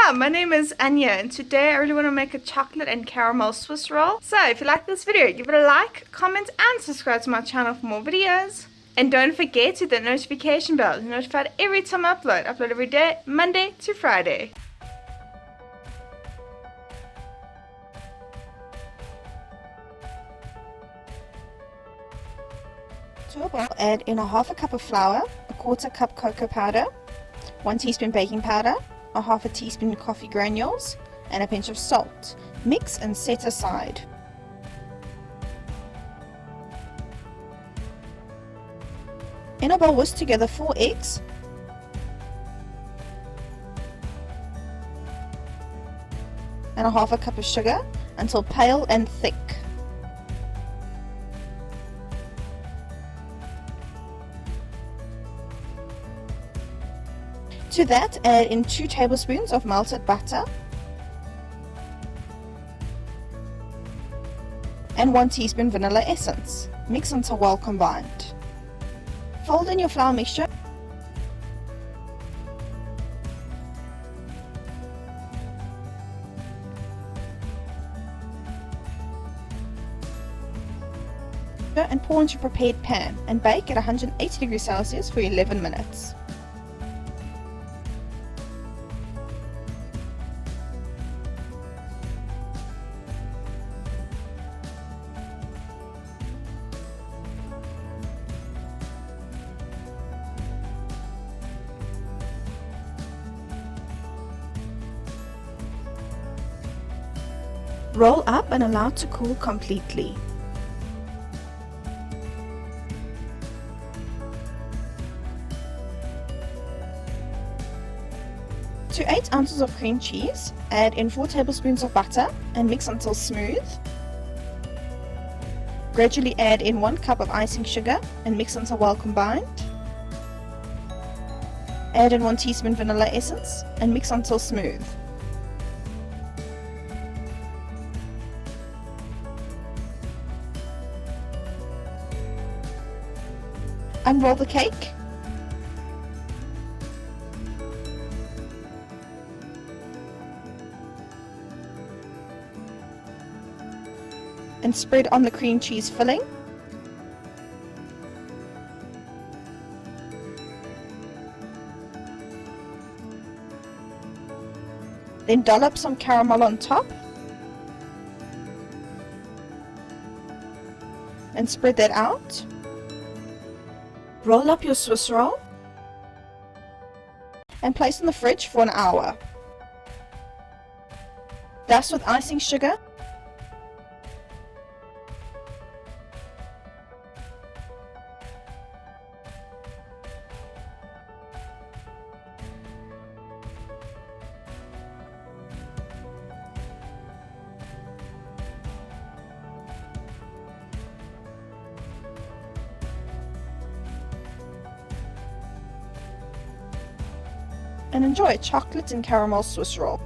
Yeah, my name is Anya, and today I really want to make a chocolate and caramel Swiss roll. So if you like this video, give it a like, comment, and subscribe to my channel for more videos. And don't forget to hit the notification bell to be notified every time I upload. I upload every day, Monday to Friday. To a bowl, add in a half a cup of flour, a quarter cup cocoa powder, 1 teaspoon baking powder, a half a teaspoon coffee granules, and a pinch of salt. Mix and set aside. In a bowl, whisk together 4 eggs, and a half a cup of sugar until pale and thick. To that, add in 2 tablespoons of melted butter and 1 teaspoon vanilla essence. Mix until well combined. Fold in your flour mixture and pour into a prepared pan and bake at 180 degrees Celsius for 11 minutes. Roll up and allow to cool completely. To 8 ounces of cream cheese, add in 4 tablespoons of butter and mix until smooth. Gradually add in 1 cup of icing sugar and mix until well combined. Add in 1 teaspoon vanilla essence and mix until smooth. Unroll the cake and spread on the cream cheese filling. Then dollop some caramel on top and spread that out. Roll up your Swiss roll and place in the fridge for an hour. Dust with icing sugar and enjoy a chocolate and caramel Swiss roll.